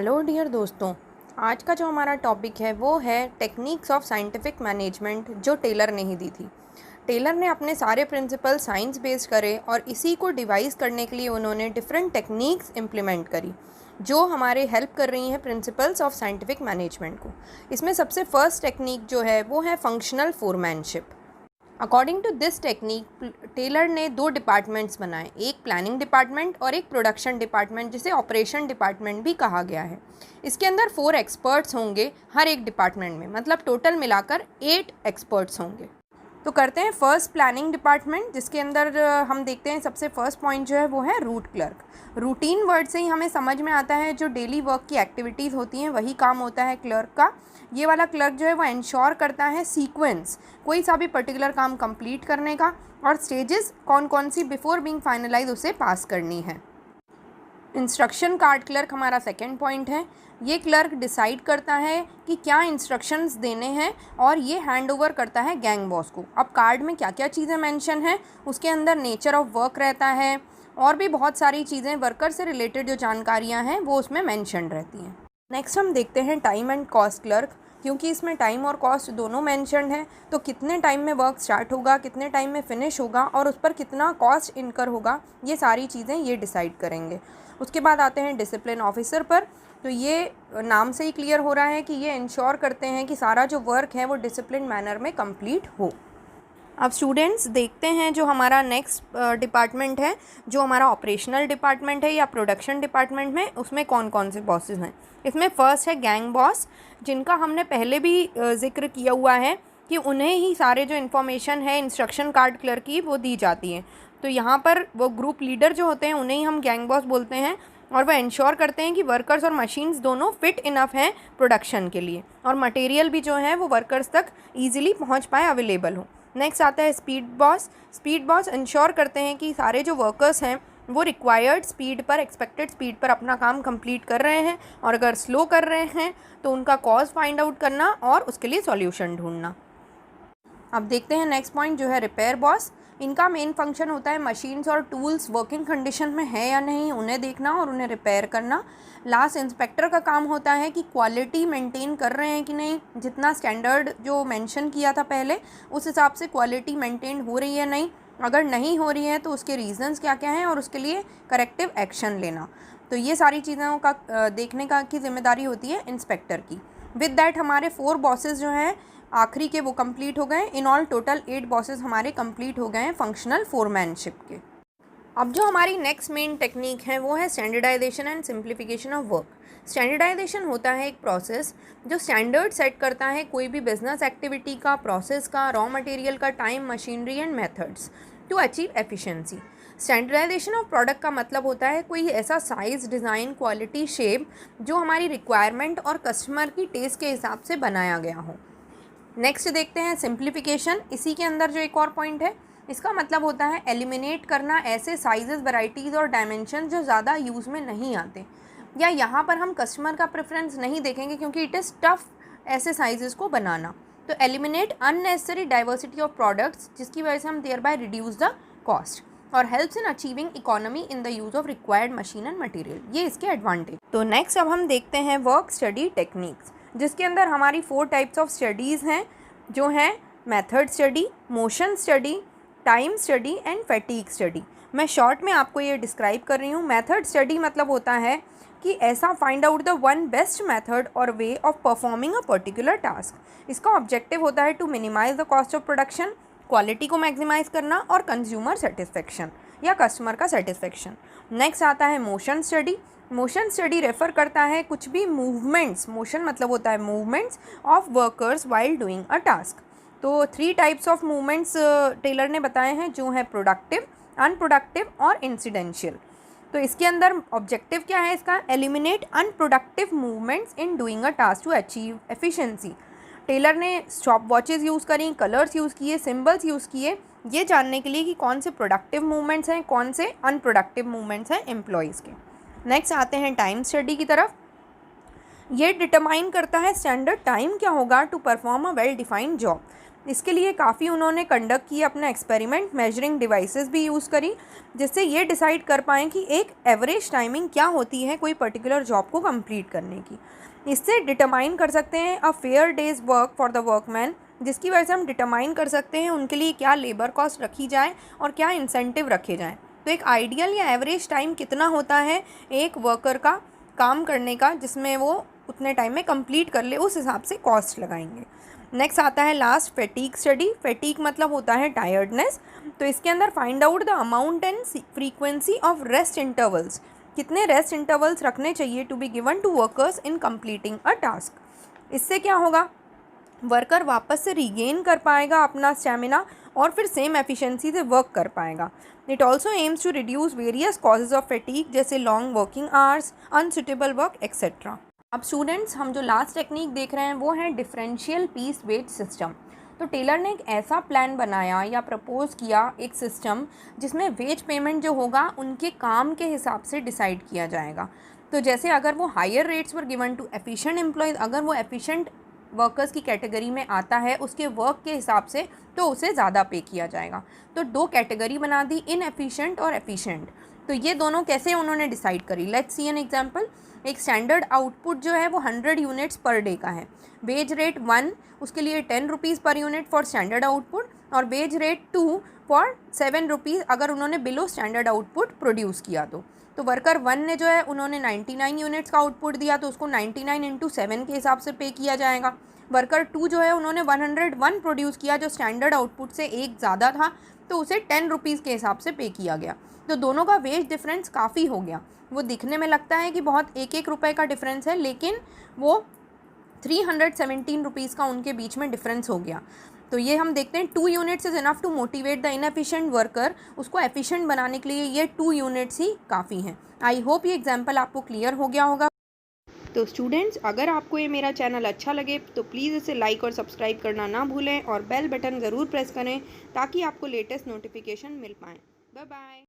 Hello dear दोस्तों, आज का जो हमारा टॉपिक है वो है टेक्निक्स ऑफ साइंटिफिक मैनेजमेंट, जो टेलर ने ही दी थी। टेलर ने अपने सारे प्रिंसिपल साइंस बेस्ड करे और इसी को डिवाइस करने के लिए उन्होंने डिफरेंट टेक्निक्स इम्प्लीमेंट करी जो हमारे हेल्प कर रही हैं प्रिंसिपल्स ऑफ साइंटिफिक मैनेजमेंट को। इसमें सबसे फर्स्ट टेक्निक जो है वो है functional foremanship. According to this technique Taylor ने दो डिपार्टमेंट्स बनाए, एक प्लानिंग डिपार्टमेंट और एक प्रोडक्शन डिपार्टमेंट, जिसे ऑपरेशन डिपार्टमेंट भी कहा गया है। इसके अंदर 4 एक्सपर्ट्स होंगे हर एक डिपार्टमेंट में, मतलब टोटल मिलाकर 8 एक्सपर्ट्स होंगे। तो करते हैं फर्स्ट प्लानिंग डिपार्टमेंट, जिसके अंदर हम देखते हैं सबसे फर्स्ट पॉइंट जो है वो है रूट क्लर्क। रूटीन वर्ड से ही हमें समझ में आता है जो डेली वर्क की एक्टिविटीज़ होती हैं वही काम होता है क्लर्क का। ये वाला क्लर्क जो है वो इंश्योर करता है सीक्वेंस, कोई सा भी पर्टिकुलर काम कंप्लीट करने का, और स्टेजेस कौन कौन सी बिफोर बीइंग फाइनलाइज उसे पास करनी है। इंस्ट्रक्शन कार्ड क्लर्क हमारा सेकंड पॉइंट है। ये क्लर्क डिसाइड करता है कि क्या इंस्ट्रक्शंस देने हैं और ये हैंड ओवर करता है गैंग बॉस को। अब कार्ड में क्या क्या चीज़ें मेंशन हैं, उसके अंदर नेचर ऑफ वर्क रहता है और भी बहुत सारी चीज़ें वर्कर से रिलेटेड जो जानकारियां हैं वो उसमें मेंशन रहती हैं। नेक्स्ट हम देखते हैं टाइम एंड कॉस्ट क्लर्क। क्योंकि इसमें टाइम और कॉस्ट दोनों मेंशन्ड है, तो कितने टाइम में वर्क स्टार्ट होगा, कितने टाइम में फिनिश होगा और उस पर कितना कॉस्ट इनकर होगा, ये सारी चीज़ें ये डिसाइड करेंगे। उसके बाद आते हैं डिसिप्लिन ऑफिसर पर। तो ये नाम से ही क्लियर हो रहा है कि ये इंश्योर करते हैं कि सारा जो वर्क है वो डिसिप्लिन मैनर में कंप्लीट हो। अब स्टूडेंट्स देखते हैं जो हमारा नेक्स्ट डिपार्टमेंट है, जो हमारा ऑपरेशनल डिपार्टमेंट है या प्रोडक्शन डिपार्टमेंट में, उसमें कौन कौन से बॉसेस हैं। इसमें फर्स्ट है गैंग बॉस, जिनका हमने पहले भी जिक्र किया हुआ है कि उन्हें ही सारे जो इन्फॉर्मेशन है इंस्ट्रक्शन कार्ड क्लर्क की वो दी जाती है। तो यहाँ पर वो ग्रुप लीडर जो होते हैं उन्हें ही हम गैंग बॉस बोलते हैं, और वह इंश्योर करते हैं कि वर्कर्स और मशीन्स दोनों फिट इनफ हैं प्रोडक्शन के लिए, और मटेरियल भी जो है वो वर्कर्स तक ईजिली पहुँच पाए, अवेलेबल हो। नेक्स्ट आता है speed boss. Speed boss ensure करते हैं कि सारे जो वर्कर्स हैं वो रिक्वायर्ड स्पीड पर, एक्सपेक्टेड स्पीड पर अपना काम कंप्लीट कर रहे हैं, और अगर स्लो कर रहे हैं तो उनका कॉज फाइंड आउट करना और उसके लिए सॉल्यूशन ढूंढना। अब देखते हैं नेक्स्ट पॉइंट जो है रिपेयर बॉस। इनका मेन फंक्शन होता है मशीन्स और टूल्स वर्किंग कंडीशन में है या नहीं उन्हें देखना और उन्हें रिपेयर करना। लास्ट इंस्पेक्टर का काम होता है कि क्वालिटी मेंटेन कर रहे हैं कि नहीं, जितना स्टैंडर्ड जो मेंशन किया था पहले उस हिसाब से क्वालिटी मेंटेन हो रही है नहीं, अगर नहीं हो रही है तो उसके रीज़न्स क्या क्या हैं और उसके लिए करेक्टिव एक्शन लेना। तो ये सारी चीज़ों का देखने का की जिम्मेदारी होती है इंस्पेक्टर की। विद दैट हमारे 4 बॉसेस जो हैं आखिरी के वो कंप्लीट हो गए। इन ऑल टोटल 8 बॉसेस हमारे कंप्लीट हो गए हैं फंक्शनल फोरमैनशिप के। अब जो हमारी नेक्स्ट मेन टेक्निक है वो है standardization and simplification of work. Standardization होता है एक प्रोसेस जो स्टैंडर्ड सेट करता है कोई भी बिजनेस एक्टिविटी का, प्रोसेस का, रॉ मटेरियल का, time, machinery and methods to achieve efficiency. Standardization of product का मतलब होता है कोई ऐसा साइज़, डिज़ाइन, क्वालिटी, शेप जो हमारी रिक्वायरमेंट और कस्टमर की टेस्ट के हिसाब से बनाया गया हो। नेक्स्ट देखते हैं सिंप्लीफिकेशन। इसी के अंदर जो एक और पॉइंट है, इसका मतलब होता है एलिमिनेट करना ऐसे साइजेस, वैरायटीज़ और डायमेंशन जो ज़्यादा यूज़ में नहीं आते, या यहाँ पर हम कस्टमर का प्रेफरेंस नहीं देखेंगे क्योंकि इट इज़ टफ ऐसे साइजेस को बनाना। तो eliminate unnecessary diversity of products, जिसकी वजह से हम thereby reduce the cost और helps in achieving economy in the use of required machine and material. ये इसके एडवांटेज। तो नेक्स्ट अब हम देखते हैं वर्क स्टडी टेक्निक्स, जिसके अंदर हमारी 4 टाइप्स ऑफ स्टडीज़ हैं, जो हैं method study, motion study, time study and fatigue study. मैं शॉर्ट में आपको ये डिस्क्राइब कर रही हूँ। मेथड स्टडी मतलब होता है कि ऐसा find out the one best method और way of performing a particular task. इसका ऑब्जेक्टिव होता है to minimise the cost of production, quality को मैक्सिमाइज करना और कंज्यूमर सेटिस्फेक्शन या कस्टमर का सेटिस्फेक्शन। नेक्स्ट आता है motion study. Motion study refer करता है कुछ भी मूवमेंट्स, मोशन मतलब होता है movements of workers while doing a task. तो 3 टाइप्स ऑफ मूवमेंट्स टेलर ने बताए हैं, जो है प्रोडक्टिव, अनप्रोडक्टिव और इंसिडेंशियल। तो इसके अंदर ऑब्जेक्टिव क्या है इसका, eliminate unproductive movements in doing a task to achieve efficiency. Taylor ने स्टॉप वॉचेज़ यूज़ करी, कलर्स यूज़ किए, सिम्बल्स यूज़ किए, ये जानने के लिए कि कौन से प्रोडक्टिव मूवमेंट्स हैं, कौन से अनप्रोडक्टिव मूवमेंट्स हैं एम्प्लॉयज़ के। नेक्स्ट आते हैं टाइम स्टडी की तरफ। ये डिटरमाइन करता है स्टैंडर्ड टाइम क्या होगा to perform a well defined job. इसके लिए काफ़ी उन्होंने कंडक्ट किया अपना एक्सपेरिमेंट, मेजरिंग डिवाइसेस भी यूज़ करी, जिससे ये डिसाइड कर पाएँ कि एक एवरेज टाइमिंग क्या होती है कोई पर्टिकुलर जॉब को कंप्लीट करने की। इससे डिटरमाइन कर सकते हैं a fair days work for the workman, जिसकी वजह से हम डिटरमाइन कर सकते हैं उनके लिए क्या लेबर कॉस्ट रखी जाए और क्या इंसेंटिव रखे जाएँ। तो एक आइडियल या एवरेज टाइम कितना होता है एक वर्कर का काम करने का, जिसमें वो उतने टाइम में कंप्लीट कर ले, उस हिसाब से कॉस्ट लगाएंगे। नेक्स्ट आता है लास्ट, फैटीग स्टडी। फैटीग मतलब होता है टायर्डनेस। तो इसके अंदर find out the amount and frequency of rest intervals, कितने रेस्ट इंटरवल्स रखने चाहिए to be given to workers in completing a task. इससे क्या होगा, वर्कर वापस से रीगेन कर पाएगा अपना स्टेमिना और फिर सेम एफिशिएंसी से वर्क कर पाएगा। It also aims to reduce various causes of fatigue, जैसे long working hours, unsuitable work etcetera. अब स्टूडेंट्स, हम जो लास्ट टेक्निक देख रहे हैं वो है डिफरेंशियल पीस वेज सिस्टम। तो टेलर ने एक ऐसा प्लान बनाया या प्रपोज किया, एक सिस्टम जिसमें वेज पेमेंट जो होगा उनके काम के हिसाब से डिसाइड किया जाएगा। तो जैसे अगर वो higher rates were given to efficient employees, अगर वो एफिशिएंट वर्कर्स की कैटेगरी में आता है उसके वर्क के हिसाब से, तो उसे ज़्यादा पे किया जाएगा। तो दो कैटेगरी बना दी, इनएफिशिएंट और एफिशिएंट। तो ये दोनों कैसे उन्होंने डिसाइड करी, लेट्स सी एन एग्जांपल। एक स्टैंडर्ड आउटपुट जो है वो 100 यूनिट्स पर डे का है। वेज रेट 1 उसके लिए 10 rupees per unit for standard output, और वेज रेट 2 फॉर 7 रुपीज़ अगर उन्होंने बिलो स्टैंडर्ड आउटपुट प्रोड्यूस किया तो वर्कर 1 ने जो है उन्होंने 99 यूनिट्स का आउटपुट दिया, तो उसको 99 इंटू 7 के हिसाब से पे किया जाएगा। वर्कर 2 जो है उन्होंने 101 प्रोड्यूस किया, जो स्टैंडर्ड आउटपुट से एक ज़्यादा था, तो उसे 10 रुपीज़ के हिसाब से पे किया गया। तो दोनों का वेज डिफरेंस काफ़ी हो गया। वो दिखने में लगता है कि बहुत एक रुपये का डिफरेंस है, लेकिन वो 317 रुपीज़ का उनके बीच में डिफरेंस हो गया। तो ये हम देखते हैं 2 units is enough to motivate the inefficient worker, उसको एफिशिएंट बनाने के लिए ये 2 यूनिट्स ही काफ़ी हैं। आई होप ये एग्जाम्पल आपको क्लियर हो गया होगा। तो स्टूडेंट्स, अगर आपको ये मेरा चैनल अच्छा लगे तो प्लीज़ इसे लाइक और सब्सक्राइब करना ना भूलें और बेल बटन ज़रूर प्रेस करें ताकि आपको लेटेस्ट नोटिफिकेशन मिल पाएँ। Bye bye.